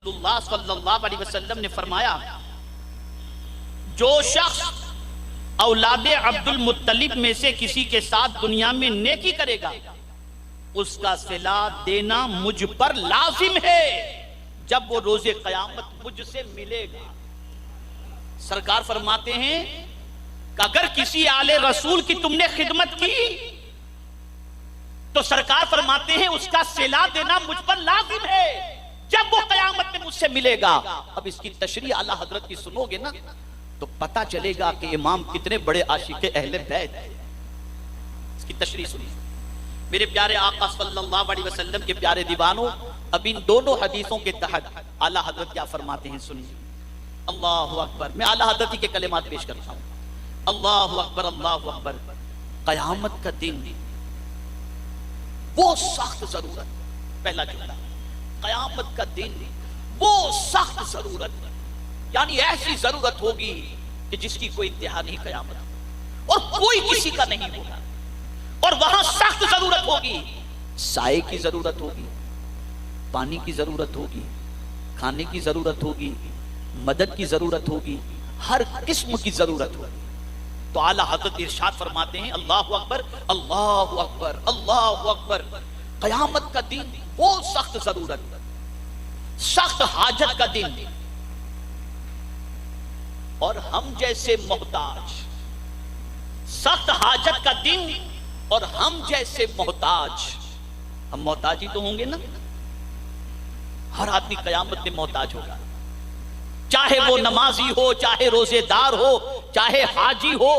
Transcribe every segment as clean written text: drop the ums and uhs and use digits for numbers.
रसूलुल्लाह सल्लल्लाहु अलैहि वसल्लम ने फरमाया, जो शख्स औलादे अब्दुल मुत्तलिब में से किसी के साथ दुनिया में नेकी करेगा, उसका सिला देना मुझ पर लाजिम है जब वो रोजे कयामत मुझसे मिलेगा। सरकार फरमाते हैं कि अगर किसी आले रसूल की तुमने खिदमत की तो सरकार फरमाते हैं उसका सिला देना मुझ पर लाजिम है जब वो कयामत में मुझसे मिलेगा। अब इसकी तशरीह आला हजरत की सुनोगे ना तो पता चलेगा कि इमाम कितने बड़े आशिक़े अहले बैत हैं। इसकी तशरीह सुनिए। मेरे प्यारे आका सल्लल्लाहु अलैहि वसल्लम के प्यारे दीवानों, अब इन दोनों हदीसों के तहत आला हजरत क्या फरमाते हैं सुनिए। अल्लाहु अकबर। मैं आला हजरत के कलिमात पेश करता हूं। अल्लाहु अकबर, अल्लाहु अकबर। कयामत का दिन वो सख्त जरूरत, पहला जुमला, कयामत का दिन वो सख्त जरूरत, यानी ऐसी जरूरत होगी कि जिसकी कोई इंतहा नहीं कयामत, और कोई किसी का नहीं होगा। और वहां सख्त जरूरत होगी, साए की जरूरत होगी, पानी की जरूरत होगी, खाने की जरूरत होगी, मदद की जरूरत होगी, हर किस्म की जरूरत होगी। तो आला हज़रत इरशाद फरमाते हैं, अल्लाहु अकबर, अल्लाहु अकबर, अल्लाहु अकबर। कयामत का दिन वो सख्त जरूरत, सख्त हाजत का दिन, और हम जैसे मोहताज, सख्त हाजत का दिन और हम जैसे मोहताज। हम मोहताज ही तो होंगे ना, हर आदमी कयामत में मोहताज होगा, चाहे वो नमाजी हो, चाहे रोजेदार हो, चाहे हाजी हो,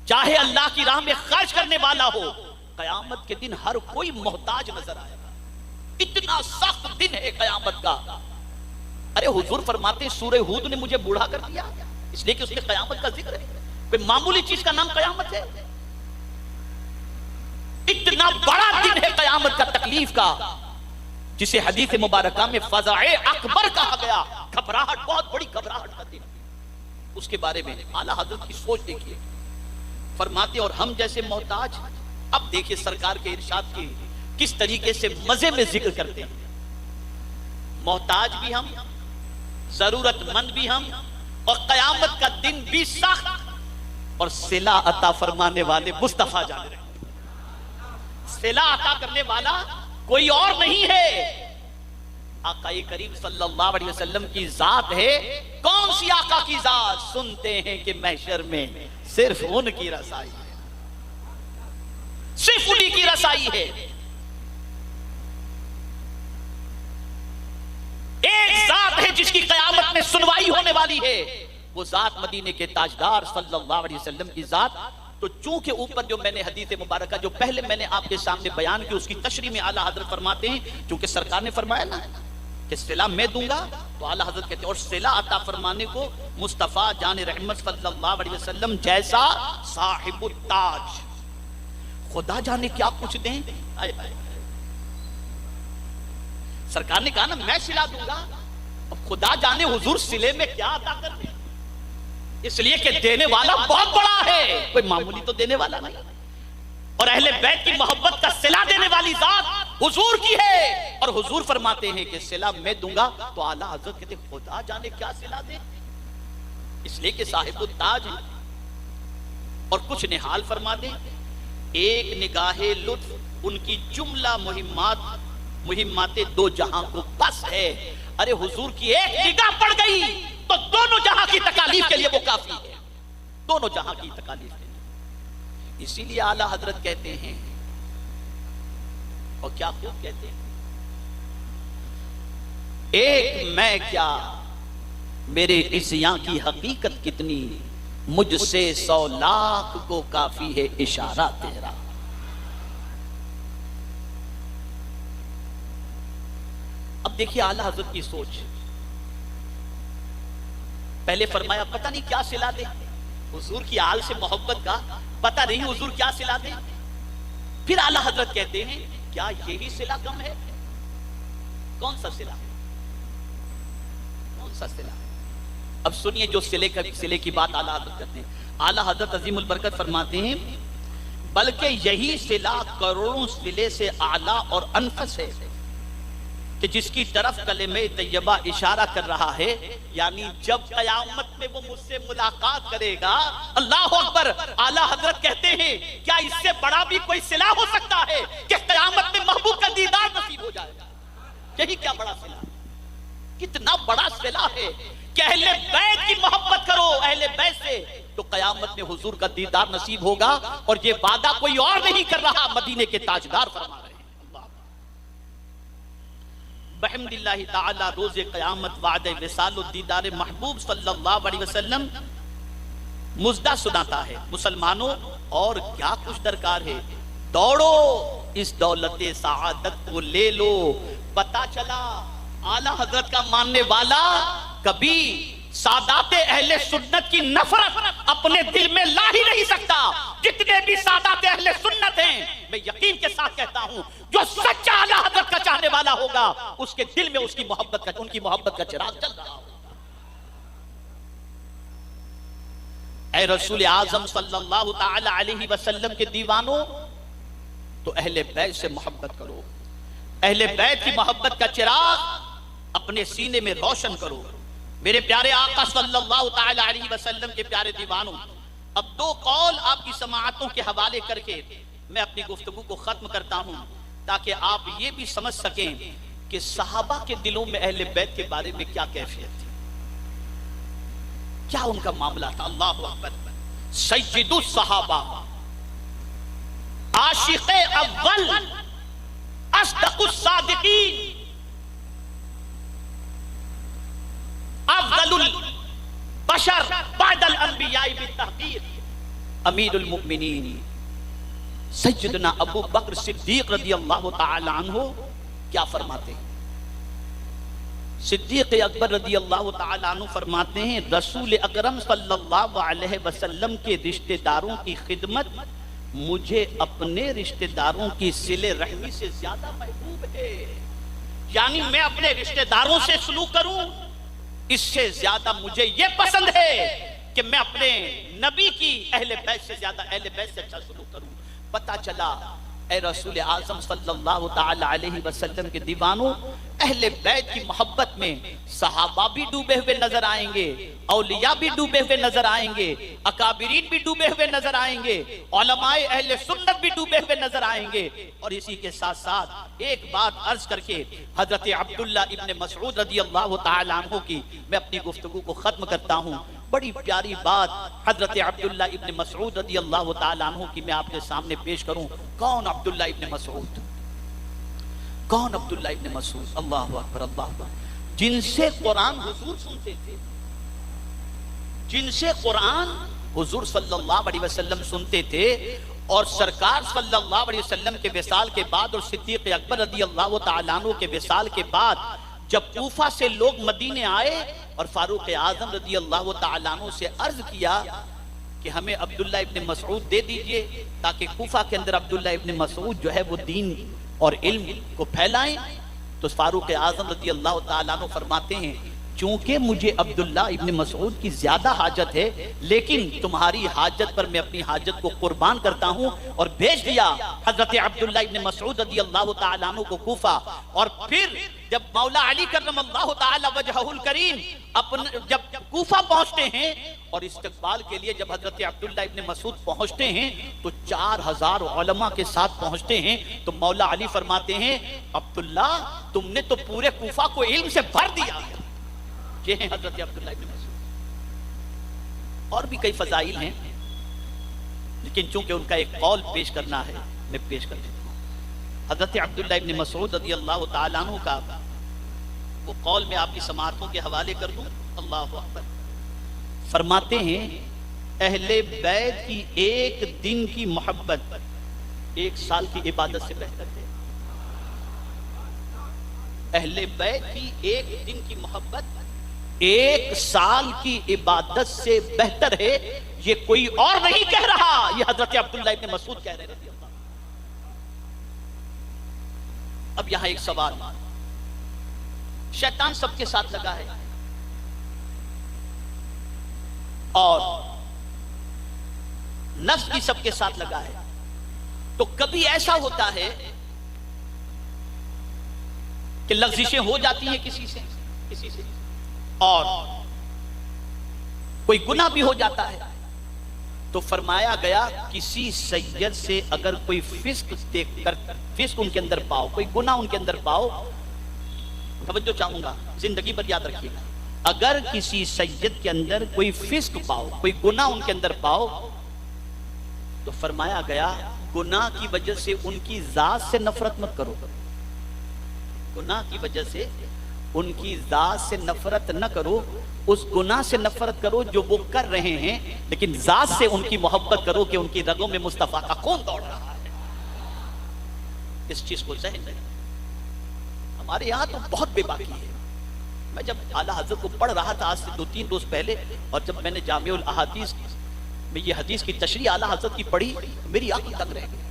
चाहे अल्लाह की राह में खर्च करने वाला हो। कयामत के दिन हर कोई मोहताज नजर आएगा। इतना सख्त दिन है कयामत का। अरे हुजूर फरमाते हैं, सूरह हूद ने मुझे बूढ़ा कर दिया, इसलिए कि उसमें कयामत का जिक्र है। कोई मामूली चीज का नाम कयामत है? इतना बड़ा दिन है कयामत का, तकलीफ का, जिसे हदीस मुबारका में फज़ाए अकबर कहा गया। घबराहट, बहुत बड़ी घबराहट का दिन। उसके बारे में आला हज़रत की सोच देखिए। फरमाते और हम जैसे मोहताज। अब देखिए सरकार के इरशाद की किस तरीके से मजे में जिक्र करते हैं। मोहताज भी हम, जरूरतमंद भी हम, और कयामत का दिन भी सख्त, और सिला अता फरमाने वाले मुस्तफा जाने रहे। सिला अता करने वाला कोई और नहीं है, आकाए करीम सल्लल्लाहु अलैहि वसल्लम की जात है। कौन सी आका की जात? सुनते हैं कि महशर में सिर्फ उनकी रसाई है, सिर्फ उन्हीं की रसाई है। एक जात है जिसकी कयामत में सुनवाई होने वाली है, वो जात मदीने के ताजदार सल्लल्लाहु अलैहि वसल्लम की जात। तो चूंकि ऊपर जो मैंने हदीस मुबारका जो पहले मैंने आपके सामने बयान की, उसकी तशरीह में आला हजरत फरमाते हैं, क्योंकि सरकार ने फरमाया ना कि सिला मैं दूंगा, तो आला हजरत कहते हैं और सिला अता फरमाने को मुस्तफा जान रहमत सल्लल्लाहु अलैहि वसल्लम जैसा साहिबुत ताज, खुदा जाने क्या कुछ दें। सरकार ने कहा ना मैं सिला दूंगा, अब खुदा जाने हुजूर सिले में क्या अता कर दें, इसलिए कि देने वाला बहुत बड़ा है, कोई मामूली तो देने वाला नहीं। और अहले बैत की मोहब्बत का सिला देने वाली जात हुजूर की है, और हुजूर फरमाते हैं कि सिला मैं दूंगा। तो आला हजरत कहते खुदा जाने क्या सिला दे, इसलिए कि साहिबुत ताज है। और कुछ निहाल फरमा दे, एक निगाहे लुत्फ उनकी जुमला मुहिम्माते दो जहां को बस है। अरे हुजूर की एक निगाह पड़ गई तो दोनों जहां की तकालीफ के लिए वो काफी है, दोनों जहां की तकालीफ के लिए। इसीलिए आला हजरत कहते हैं, और क्या खूब कहते हैं, एक मैं क्या मेरे इस यहाँ की हकीकत कितनी, मुझसे 100 लाख को काफी है इशारा तेरा। अब देखिए आला हजरत की सोच। पहले फरमाया पता नहीं क्या सिला दे, हुजूर की आल से मोहब्बत का पता नहीं हुजूर क्या सिला दे। फिर आला हजरत कहते हैं क्या यही सिला कम है? कौन सा सिला, कौन सा सिला? अब सुनिए जो सिले की बात आला हजरत करते हैं। आला हजरत अजीमुल बरकत फरमाते हैं बल्कि यही सिला करोड़ों सिले से आला और अनफस है। कि जिसकी तरफ कलेमे तैयबा इशारा कर रहा है, यानी जब कयामत में वो मुझसे मुलाकात करेगा, अल्लाह अकबर, आला हजरत कहते हैं क्या इससे बड़ा भी कोई सिला हो सकता है कि कयामत में महबूब का दीदार नसीब हो जाएगा? यही क्या बड़ा सिला, कितना बड़ा सिला है कि अहले बैत की मोहब्बत करो अहले बैत से, तो कयामत में हुजूर का दीदार नसीब होगा। और ये वादा कोई और नहीं कर रहा, मदीने के ताजदार फरमा रहे हैं। बहम्दिल्लाहि ताला रोज़े क़यामत वादे विसाल दीदार महबूब सल्लल्लाहु अलैहि वसल्लम मुज़दा सुनाता है, मुसलमानों और क्या कुछ दरकार है, दौड़ो इस दौलते सआदत को ले लो। पता चला आला हजरत का मानने वाला कभी सादाते अहले सुन्नत की नफरत अपने दिल में ला ही नहीं सकता। जितने भी सादाते अहले सुन्नत हैं, मैं यकीन के साथ कहता हूं, जो सच्चा आला हजरत का चाहने वाला होगा उसके दिल में उसकी मोहब्बत का, उनकी मोहब्बत का चिराग जल रहा होगा। ऐ रसूल आजम सल्लल्लाहु ताला अलैहि वसल्लम के दीवानों, तो अहले बैत से मोहब्बत करो, अहले बैत की मोहब्बत का चिराग अपने सीने में रोशन करो। मेरे प्यारे आका सल्लल्लाहु ताला अलैहि वसल्लम के प्यारे दीवानों, अब दो कौल आपकी समाअतों के हवाले करके मैं अपनी गुफ्तगू को खत्म करता हूं, ताकि आप ये भी समझ सकें कि सहाबा के दिलों में अहले बैत के बारे में क्या कैफियत थी, क्या उनका मामला था। अल्लाहु अकबर। सय्यिदुस सहाबा, आशिक़े अव्वल, अस्दक़ुस सादिक़ीन, अफ़ज़लुल बशर बअदल अंबिया'i बित्तहक़ीक़, अमीरुल मुमिनीन सय्यदना अबू बकर सिद्दीक रज़ियल्लाहु ताला अन्हु क्या फरमाते हैं? सिद्दीक अकबर रज़ियल्लाहु ताला अन्हु फरमाते हैं, रसूल अकरम सल्लल्लाहु अलैहि वसल्लम के रिश्तेदारों की खिदमत मुझे अपने रिश्तेदारों की सिले रहमी से ज्यादा महबूब है। यानी मैं अपने रिश्तेदारों से सलूक करूं, इससे ज्यादा मुझे ये पसंद है कि मैं अपने नबी की अहले बैत से ज्यादा अहले बैत से अच्छा सलूक करूं। पता चला ऐ रसूल आज़म सल्लल्लाहु ताला अलैहि वसल्लम के दीवानों, अहले बैत की मोहब्बत में सहाबा भी डूबे हुए नजर आएंगे, औलिया भी डूबे हुए नजर आएंगे, अकाबिरीन भी डूबे हुए नजर आएंगे, उलमाए अहले सुन्नत भी डूबे हुए नजर आएंगे। और इसी के साथ साथ एक बात अर्ज करके हजरत अब्दुल्ला इब्न मसऊद रज़ियल्लाहु ताला अन्हु की मैं अपनी गुफ्तगू को खत्म करता हूँ। बड़ी प्यारी बात हजरत अब्दुल्ला इब्न मसऊद रज़ियल्लाहु ताला अन्हु की मैं आपके सामने पेश करूं। कौन अब्दुल्ला इब्न मसऊद? कौन अब्दुल्ला इब्न मसऊद? अल्लाहु अकबर, अल्लाहु अकबर। जिनसे कुरान हुजूर सुनते थे, जिनसे कुरान हुजूर सल्लल्लाहु अलैहि वसल्लम सुनते थे, और सरकार सल्लल्लाहु अलैहि वसल्लम के विसाल के बाद और सिद्दीक़ अकबर रज़ियल्लाहु ताला अन्हु के विसाल के बाद जब कूफा से लोग मदीने आए और फारूक आजम रज़ियल्लाहु ताला अन्हु से अर्ज किया कि हमें अब्दुल्ला इब्न मसऊद दे दीजिए, ताकि कूफा के अंदर अब्दुल्ला इब्न मसऊद जो है वो दीन और इल्म को फैलाएं, तो फारूक आजम रज़ियल्लाहु ताला अन्हु फरमाते हैं, चूंकि मुझे अब्दुल्ला इब्न मसऊद की ज्यादा हाजत है, लेकिन तुम्हारी हाजत पर मैं अपनी हाजत को कुर्बान करता हूं, और भेज दिया हजरत अब्दुल्ला इब्न मसऊद रज़ियल्लाहु ताला अन्हु को कूफा। और फिर जब मौला अली करमल्लाहु ताला वजहुल करीम जब कूफा पहुंचते हैं और इस्तकबाल के लिए जब हजरत अब्दुल्ला इब्न मसऊद पहुंचते हैं तो 4000 उलमा के साथ पहुंचते हैं, तो मौला अली फरमाते हैं, अब्दुल्ला तुमने तो पूरे कूफा को इल्म से भर दिया। ये हैं हजरत अब्दुल्ला इब्न मसऊद। और भी कई फजाइल हैं, लेकिन चूंकि उनका एक कौल पेश करना है मैं पेश कर देता हूँ। हजरत अब्दुल्ला इब्न मसऊद रज़ियल्लाहु ताला अन्हु का वो कौल में आपकी समाअतों के हवाले कर दूं। अल्लाहु अकबर। फरमाते हैं, अहले बैत की एक दिन की मोहब्बत 1 साल की इबादत से बेहतर है। अहले बैत की एक दिन की मोहब्बत 1 साल की इबादत से बेहतर है। ये कोई और नहीं कह रहा, ये हजरत अब्दुल्ला इब्न मसऊद कह रहे हैं। अब यहां एक सवाल, शैतान सबके साथ लगा है और नफ्स भी सबके साथ लगा है, तो कभी ऐसा होता है कि लग़्ज़िशें हो जाती हैं किसी से और कोई गुनाह भी हो जाता है, तो फरमाया गया किसी सैयद से अगर कोई फिस्क देखकर, फिस्क उनके अंदर पाओ, कोई गुनाह उनके अंदर पाओ, तवज्जो चाहूंगा, जिंदगी पर याद रखिएगा, अगर किसी सैयद के अंदर कोई फिस्क पाओ, कोई गुनाह उनके अंदर पाओ, तो फरमाया गया गुनाह की वजह से उनकी जात से नफरत मत करो, गुनाह की वजह से उनकी जात से नफरत न करो, उस गुनाह से नफरत करो जो वो कर रहे हैं, लेकिन जात से उनकी मोहब्बत करो कि उनकी रगों में मुस्तफा का खून दौड़ रहा है। इस चीज को सहन नहीं, हमारे यहां तो बहुत बेबाकी है। मैं जब आला हजरत को पढ़ रहा था आज से 2-3 रोज पहले, और जब मैंने जामिउल अहादीस में ये हदीस की तशरीह आला हजरत की पढ़ी, मेरी आंखें तंग रह गई।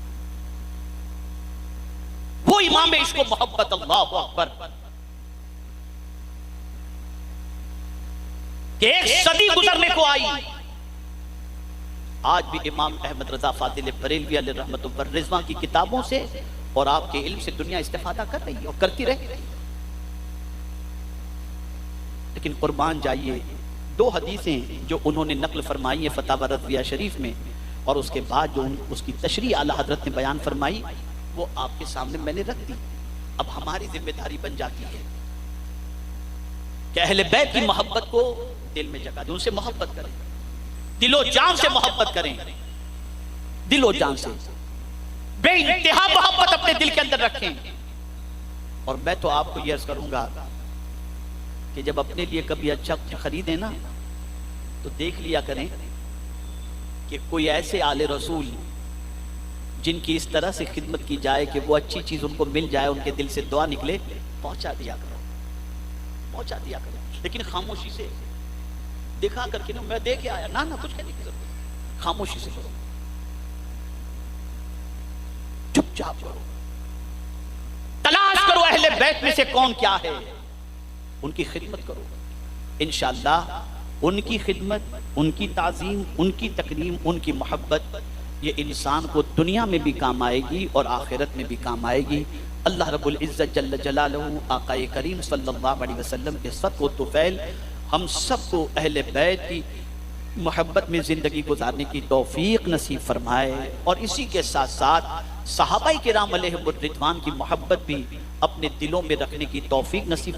वो इमाम इश्क व मोहब्बत, अल्लाहु अकबर, कि एक सदी गुजरने को आई, आज भी इमाम अहमद रजा फादिल बरेलवी अलैहि रहमतुल्लाह पर रिजवान की किताबों से और आपके इल्म से दुनिया इस्तेफादा कर रही है और करती रहे। लेकिन कुर्बान जाइए, 2 हदीसें जो उन्होंने नकल फरमाई है फतावा रज़विया शरीफ में, और उसके बाद जो उसकी तशरीह आला हजरत ने बयान फरमाई, वो आपके सामने मैंने रख दी। अब हमारी जिम्मेदारी बन जाती है कि अहले बैत की मोहब्बत को दिल में जगा दें, उनसे मोहब्बत करें, दिलो जान से मोहब्बत करें, दिलो जान से बेइंतहा मोहब्बत अपने दिल के अंदर रखें। और मैं तो आपको ये अर्ज करूंगा कि जब अपने लिए कभी अच्छा कुछ खरीदे ना, तो देख लिया करें कि कोई ऐसे आले रसूल जिनकी इस तरह से खिदमत की जाए कि वो अच्छी चीज उनको मिल जाए, उनके दिल से दुआ निकले, पहुंचा दिया करो, पहुंचा दिया करो। लेकिन खामोशी से दिखा करके ना मैं दे के आया, ना ना कुछ कहने की जरूरत, खामोशी से करो, चुपचाप करो, तलाश करो अहले बैत में से कौन क्या है, उनकी खिदमत करो। इंशाअल्लाह उनकी खिदमत, उनकी ताज़ीम, उनकी तकरीम, उनकी मोहब्बत, ये इंसान को दुनिया में भी काम आएगी और आखिरत में भी काम आएगी। अल्लाह रब्बुल इज़्ज़त जल्ल जलालहू आक़ाए करीम सल्लल्लाहु अलैहि वसल्लम के सदक़ो तुफ़ैल हम सबको अहले बैत की मोहब्बत में ज़िंदगी गुजारने की तौफ़ीक़ नसीब फरमाए, और इसी के साथ साथ सहाबाए किराम अलैहिमुर रिज़वान की मोहब्बत भी अपने दिलों में रखने की तौफ़ीक़ नसीब